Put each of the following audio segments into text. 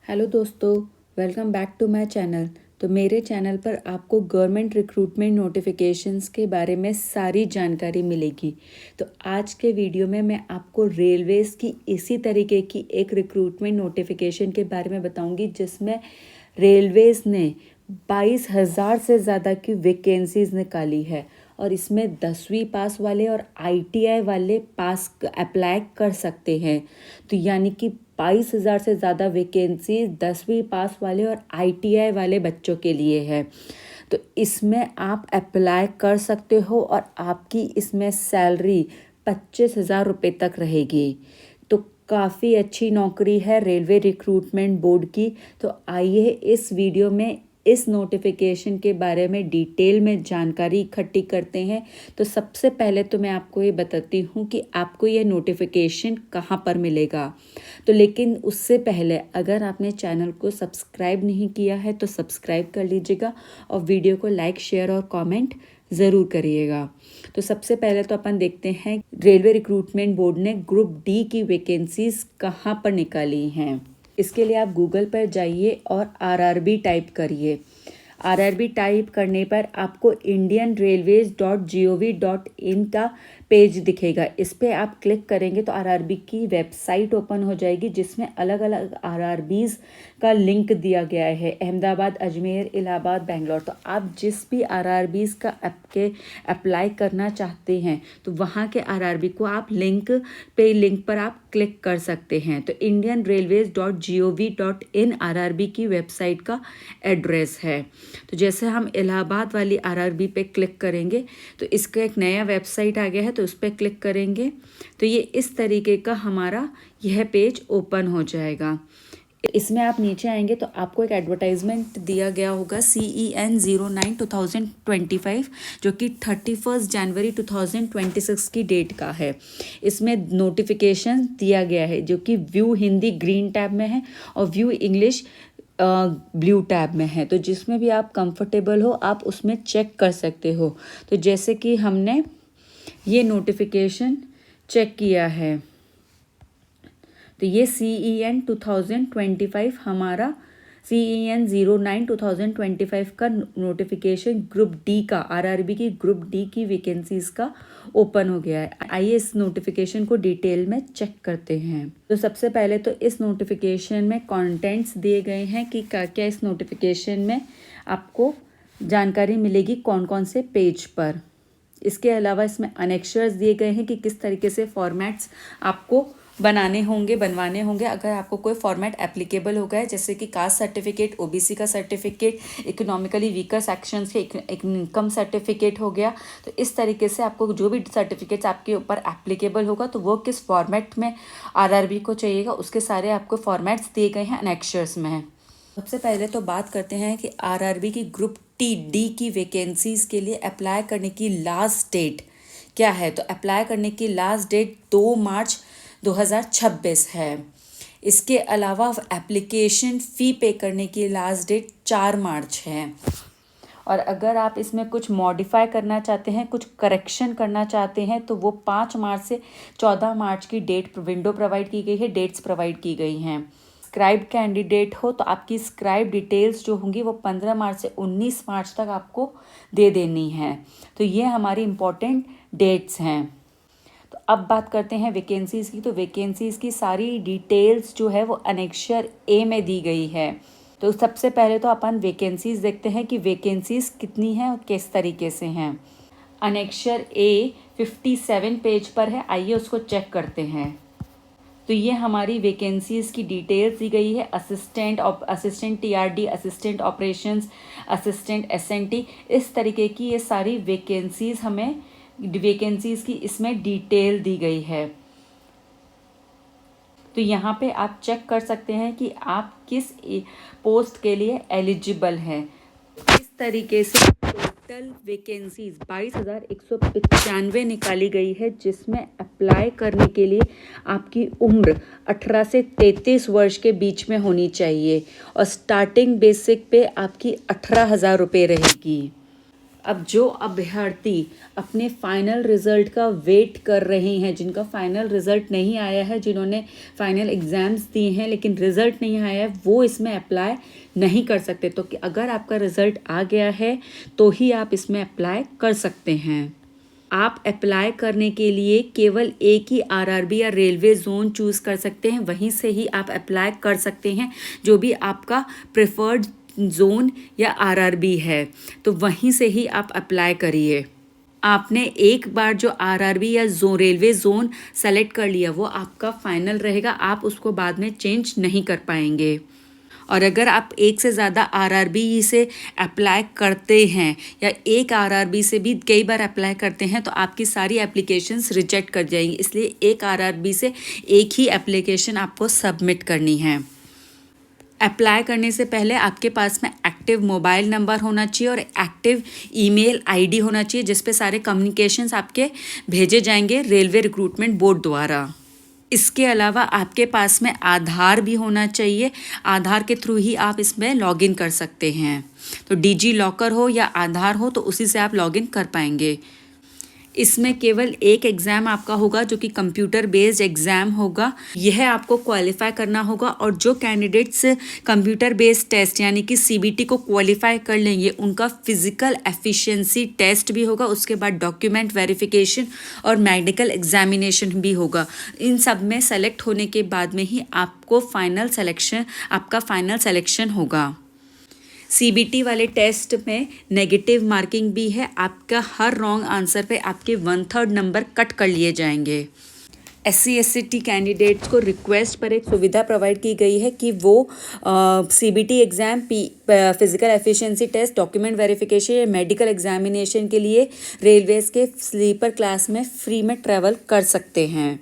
Hello दोस्तों, welcome back to my channel. तो मेरे चैनल पर आपको गवर्नमेंट रिक्रूटमेंट नोटिफिकेशंस के बारे में सारी जानकारी मिलेगी। तो आज के वीडियो में मैं आपको रेलवेज़ की इसी तरीके की एक रिक्रूटमेंट नोटिफिकेशन के बारे में बताऊंगी, जिसमें रेलवेज़ ने 22,000 से ज़्यादा की वैकेंसीज़ निकाली है और इसमें 10वीं पास वाले और ITI वाले पास अप्लाई कर सकते हैं। तो यानी कि 22,000 से ज़्यादा वैकेंसी 10वीं पास वाले और ITI वाले बच्चों के लिए है। तो इसमें आप अप्लाई कर सकते हो और आपकी इसमें सैलरी 25,000 रुपये तक रहेगी। तो काफ़ी अच्छी नौकरी है रेलवे रिक्रूटमेंट बोर्ड की। तो आइए इस वीडियो में इस नोटिफिकेशन के बारे में डिटेल में जानकारी इकट्ठी करते हैं। तो सबसे पहले तो मैं आपको ये बताती हूँ कि आपको ये नोटिफिकेशन कहाँ पर मिलेगा। तो लेकिन उससे पहले अगर आपने चैनल को सब्सक्राइब नहीं किया है तो सब्सक्राइब कर लीजिएगा और वीडियो को लाइक, शेयर और कमेंट ज़रूर करिएगा। तो सबसे पहले तो अपन देखते हैं रेलवे रिक्रूटमेंट बोर्ड ने ग्रुप डी की वैकेंसीज कहाँ पर निकाली हैं। इसके लिए आप गूगल पर जाइए और RRB टाइप करिए। RRB टाइप करने पर आपको indianrailways.gov.in का पेज दिखेगा। इस पर आप क्लिक करेंगे तो RRB की वेबसाइट ओपन हो जाएगी, जिसमें अलग अलग RRBs का लिंक दिया गया है। अहमदाबाद, अजमेर, इलाहाबाद, बेंगलोर। तो आप जिस भी RRBs का अप्लाई करना चाहते हैं तो वहाँ के RRB को आप लिंक पर आप क्लिक कर सकते हैं। तो indianrailways.gov.in RRB की वेबसाइट का एड्रेस है। तो जैसे हम इलाहाबाद वाली RRB पे क्लिक करेंगे तो इसका एक नया वेबसाइट आ गया है, तो उस पर क्लिक करेंगे तो ये इस तरीके का हमारा यह पेज ओपन हो जाएगा। इसमें आप नीचे आएंगे तो आपको एक एडवर्टाइजमेंट दिया गया होगा CEN 09/2025, जो कि 31 जनवरी 2026 की डेट का है। इसमें नोटिफिकेशन दिया गया है जो कि व्यू हिंदी ग्रीन टैब में है और व्यू इंग्लिश ब्लू टैब में है। तो जिसमें भी आप कंफर्टेबल हो आप उसमें चेक कर सकते हो। तो जैसे कि हमने ये नोटिफिकेशन चेक किया है तो ये CEN 2025 हमारा CEN 09/2025 का नोटिफिकेशन ग्रुप डी का RRB की ग्रुप डी की वैकेंसीज का ओपन हो गया है। आइए इस नोटिफिकेशन को डिटेल में चेक करते हैं। तो सबसे पहले तो इस नोटिफिकेशन में कंटेंट्स दिए गए हैं कि क्या क्या इस नोटिफिकेशन में आपको जानकारी मिलेगी कौन कौन से पेज पर। इसके अलावा इसमें अनेक्शर्स दिए गए हैं कि किस तरीके से फॉर्मेट्स आपको बनवाने होंगे अगर आपको कोई फॉर्मेट एप्लीकेबल हो गया है, जैसे कि कास्ट सर्टिफिकेट, OBC का सर्टिफिकेट, इकोनॉमिकली वीकर सेक्शंस के इनकम सर्टिफिकेट हो गया। तो इस तरीके से आपको जो भी सर्टिफिकेट्स आपके ऊपर एप्लीकेबल होगा तो वो किस फॉर्मेट में RRB को चाहिएगा, उसके सारे आपको फॉर्मेट्स दिए गए हैं अनेक्शर्स में। सबसे पहले तो बात करते हैं कि RRB की ग्रुप डी की वैकेंसीज के लिए अप्लाई करने की लास्ट डेट क्या है। तो अप्लाई करने की लास्ट डेट 2 मार्च 2026 है। इसके अलावा एप्लीकेशन फ़ी पे करने की लास्ट डेट 4 मार्च है। और अगर आप इसमें कुछ मॉडिफाई करना चाहते हैं, कुछ करेक्शन करना चाहते हैं तो वो 5 मार्च से 14 मार्च की डेट विंडो प्रोवाइड की गई है, डेट्स प्रोवाइड की गई हैं। स्क्राइब कैंडिडेट हो तो आपकी स्क्राइब डिटेल्स जो होंगी वो 15 मार्च से 19 मार्च तक आपको दे देनी है। तो ये हमारी इम्पोर्टेंट डेट्स हैं। तो अब बात करते हैं वैकेंसीज़ की। तो वैकेंसीज़ की सारी डिटेल्स जो है वो अनेक्शर A में दी गई है। तो सबसे पहले तो अपन वैकेंसीज़ देखते हैं कि वैकेंसीज़ कितनी हैं और किस तरीके से हैं। अनेक्शर A 57 पेज पर है, आइए उसको चेक करते हैं। तो ये हमारी वैकेंसीज़ की डिटेल्स दी गई है। Assistant TRD, assistant operations, assistant SNT, इस तरीके की ये सारी वैकेंसीज़ हमें वैकेंसीज़ की इसमें डिटेल दी गई है। तो यहाँ पे आप चेक कर सकते हैं कि आप किस पोस्ट के लिए एलिजिबल हैं। इस तरीके से टोटल वैकेंसीज 22,195 निकाली गई है, जिसमें अप्लाई करने के लिए आपकी उम्र 18 से 33 वर्ष के बीच में होनी चाहिए और स्टार्टिंग बेसिक पे आपकी 18,000 रुपये रहेगी। अब जो अभ्यर्थी अपने फाइनल रिज़ल्ट का वेट कर रहे हैं, जिनका फाइनल रिज़ल्ट नहीं आया है, जिन्होंने फाइनल एग्ज़ाम्स दिए हैं लेकिन रिज़ल्ट नहीं आया है, वो इसमें अप्लाई नहीं कर सकते। तो अगर आपका रिज़ल्ट आ गया है तो ही आप इसमें अप्लाई कर सकते हैं। आप अप्लाई करने के लिए केवल एक ही आरआरबी या रेलवे जोन चूज़ कर सकते हैं, वहीं से ही आप अप्लाई कर सकते हैं। जो भी आपका प्रेफर्ड जोन या आरआरबी है तो वहीं से ही आप अप्लाई करिए। आपने एक बार जो आरआरबी या रेलवे जोन सेलेक्ट कर लिया वो आपका फाइनल रहेगा, आप उसको बाद में चेंज नहीं कर पाएंगे। और अगर आप एक से ज़्यादा आरआरबी से अप्लाई करते हैं या एक आरआरबी से भी कई बार अप्लाई करते हैं तो आपकी सारी एप्लीकेशंस रिजेक्ट कर जाएंगी। इसलिए एक आरआरबी से एक ही एप्लीकेशन आपको सबमिट करनी है। अप्लाई करने से पहले आपके पास में एक्टिव मोबाइल नंबर होना चाहिए और एक्टिव ईमेल आईडी होना चाहिए जिस पे सारे कम्युनिकेशंस आपके भेजे जाएंगे रेलवे रिक्रूटमेंट बोर्ड द्वारा। इसके अलावा आपके पास में आधार भी होना चाहिए, आधार के थ्रू ही आप इसमें लॉगिन कर सकते हैं। तो डिजी लॉकर हो या आधार हो तो उसी से आप लॉगिन कर पाएंगे। इसमें केवल एक एग्ज़ाम आपका होगा जो कि कंप्यूटर बेस्ड एग्ज़ाम होगा, यह आपको क्वालिफाई करना होगा। और जो कैंडिडेट्स कंप्यूटर बेस्ड टेस्ट यानी कि सीबीटी को क्वालिफाई कर लेंगे उनका फिज़िकल एफिशिएंसी टेस्ट भी होगा, उसके बाद डॉक्यूमेंट वेरिफिकेशन और मेडिकल एग्जामिनेशन भी होगा। इन सब में सेलेक्ट होने के बाद में ही आपका फाइनल सेलेक्शन होगा। सीबीटी वाले टेस्ट में नेगेटिव मार्किंग भी है, आपका हर रॉन्ग आंसर पे आपके 1/3 नंबर कट कर लिए जाएंगे। SC/ST कैंडिडेट्स को रिक्वेस्ट पर एक सुविधा प्रोवाइड की गई है कि वो CBT exam, physical efficiency test, document verification या मेडिकल एग्जामिनेशन के लिए रेलवेज़ के स्लीपर क्लास में फ्री में ट्रैवल कर सकते हैं।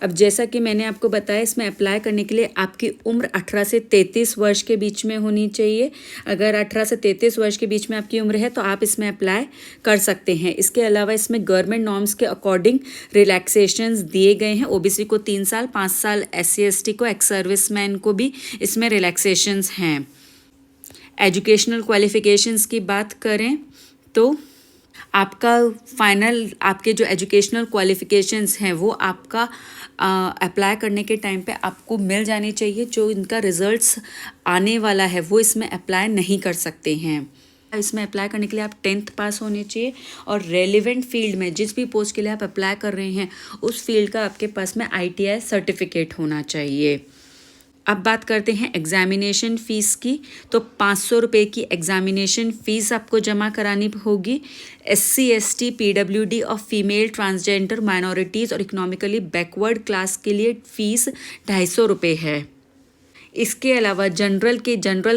अब जैसा कि मैंने आपको बताया, इसमें अप्लाई करने के लिए आपकी उम्र 18 से 33 वर्ष के बीच में होनी चाहिए। अगर 18 से 33 वर्ष के बीच में आपकी उम्र है तो आप इसमें अप्लाई कर सकते हैं। इसके अलावा इसमें गवर्नमेंट नॉर्म्स के अकॉर्डिंग रिलैक्सेशंस दिए गए हैं। ओबीसी को 3 साल, 5 साल SC/ST को, एक्स सर्विसमैन को भी इसमें रिलैक्सेशंस हैं। एजुकेशनल क्वालिफिकेशंस की बात करें तो आपका फाइनल, आपके जो एजुकेशनल क्वालिफिकेशंस हैं वो आपका अप्लाई करने के टाइम पे आपको मिल जानी चाहिए। जो इनका रिजल्ट्स आने वाला है वो इसमें अप्लाई नहीं कर सकते हैं। इसमें अप्लाई करने के लिए आप 10th पास होने चाहिए और रेलिवेंट फील्ड में जिस भी पोस्ट के लिए आप अप्लाई कर रहे हैं उस फील्ड का आपके पास में ITI सर्टिफिकेट होना चाहिए। अब बात करते हैं एग्ज़ामिनेशन फ़ीस की। तो 500 रुपये की एग्ज़ामिनेशन फ़ीस आपको जमा करानी होगी। SC/ST, PWD और फीमेल, ट्रांसजेंडर, माइनॉरिटीज़ और इकोनॉमिकली बैकवर्ड क्लास के लिए फ़ीस 250 रुपये है। इसके अलावा जनरल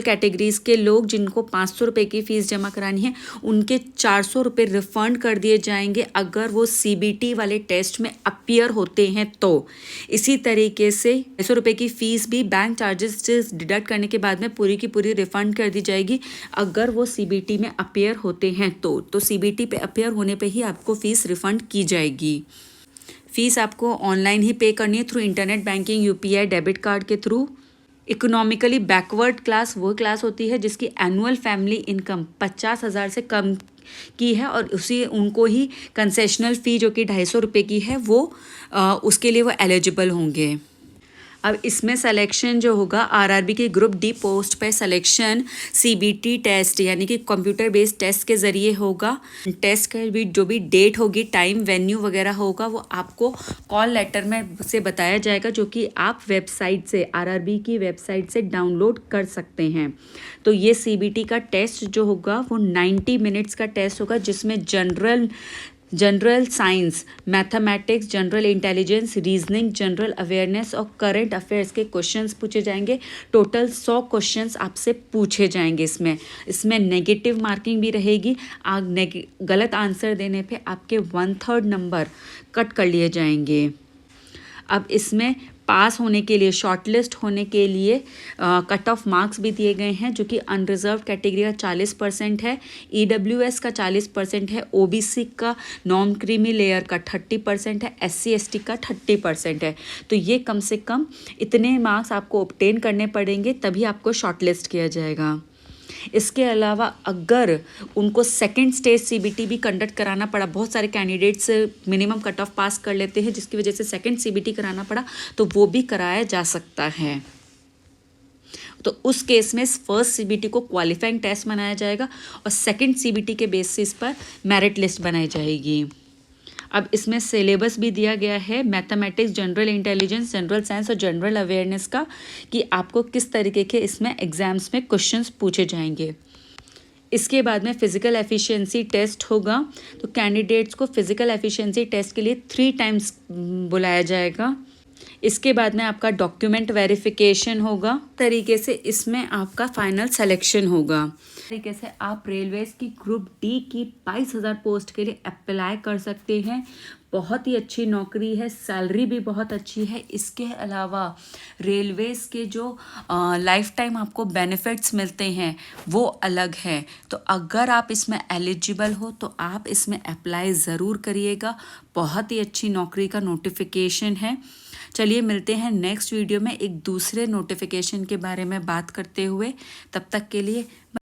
कैटेगरीज़ के लोग जिनको 500 रुपये की फ़ीस जमा करानी है उनके 400 रुपये रिफ़ंड कर दिए जाएंगे अगर वो CBT वाले टेस्ट में अपीयर होते हैं तो। इसी तरीके से 250 रुपये की फ़ीस भी बैंक चार्जेस डिडक्ट करने के बाद में पूरी की पूरी रिफ़ंड कर दी जाएगी अगर वो CBT में अपीयर होते हैं तो CBT पे अपीयर होने पर ही आपको फ़ीस रिफ़ंड की जाएगी। फ़ीस आपको ऑनलाइन ही पे करनी है through internet banking, UPI, debit card के थ्रू। इकोनॉमिकली बैकवर्ड क्लास वो क्लास होती है जिसकी एनुअल फैमिली इनकम 50,000 से कम की है और उनको ही कंसेशनल फ़ी जो कि 250 रुपये की है वो उसके लिए वो एलिजिबल होंगे। अब इसमें सिलेक्शन जो होगा आरआरबी के ग्रुप डी पोस्ट पे सिलेक्शन CBT टेस्ट यानी कि कंप्यूटर बेस्ड टेस्ट के ज़रिए होगा। टेस्ट का भी जो भी डेट होगी, टाइम, वेन्यू वगैरह होगा वो आपको कॉल लेटर में से बताया जाएगा जो कि आप वेबसाइट से, आरआरबी की वेबसाइट से डाउनलोड कर सकते हैं। तो ये CBT का टेस्ट जो होगा वो 90 मिनट्स का टेस्ट होगा जिसमें general science, mathematics, general intelligence, reasoning, general awareness और करंट अफेयर्स के क्वेश्चंस पूछे जाएंगे। टोटल 100 क्वेश्चंस आपसे पूछे जाएंगे। इसमें नेगेटिव मार्किंग भी रहेगी। गलत आंसर देने पे आपके 1/3 नंबर कट कर लिए जाएंगे। अब इसमें पास होने के लिए, शॉर्टलिस्ट होने के लिए कट ऑफ मार्क्स भी दिए गए हैं जो कि अनरिजर्व कैटेगरी का 40% है, EWS का 40% है, OBC का, नॉन क्रीमी लेयर का 30% है, SC/ST का 30% है। तो ये कम से कम इतने मार्क्स आपको ऑब्टेन करने पड़ेंगे तभी आपको शॉर्टलिस्ट किया जाएगा। इसके अलावा अगर उनको सेकंड स्टेज सीबीटी भी कंडक्ट कराना पड़ा, बहुत सारे कैंडिडेट्स मिनिमम कट ऑफ पास कर लेते हैं जिसकी वजह से सेकंड सीबीटी कराना पड़ा, तो वो भी कराया जा सकता है। तो उस केस में फर्स्ट सीबीटी को क्वालिफाइंग टेस्ट बनाया जाएगा और सेकंड सीबीटी के बेसिस पर मेरिट लिस्ट बनाई जाएगी। अब इसमें सिलेबस भी दिया गया है mathematics, general intelligence, general science और जनरल अवेयरनेस का, कि आपको किस तरीके के इसमें एग्जाम्स में क्वेश्चंस पूछे जाएंगे। इसके बाद में फिजिकल एफिशिएंसी टेस्ट होगा, तो कैंडिडेट्स को फिजिकल एफिशिएंसी टेस्ट के लिए 3 टाइम्स बुलाया जाएगा। इसके बाद में आपका डॉक्यूमेंट वेरिफिकेशन होगा, तरीके से इसमें आपका फाइनल सिलेक्शन होगा। तरीके से आप रेलवेज की ग्रुप डी की 22,000 पोस्ट के लिए अप्लाई कर सकते हैं। बहुत ही अच्छी नौकरी है, सैलरी भी बहुत अच्छी है। इसके अलावा रेलवेज के जो लाइफ टाइम आपको बेनिफिट्स मिलते हैं वो अलग है। तो अगर आप इसमें एलिजिबल हो तो आप इसमें अप्लाई ज़रूर करिएगा। बहुत ही अच्छी नौकरी का नोटिफिकेशन है। चलिए मिलते हैं नेक्स्ट वीडियो में एक दूसरे नोटिफिकेशन के बारे में बात करते हुए। तब तक के लिए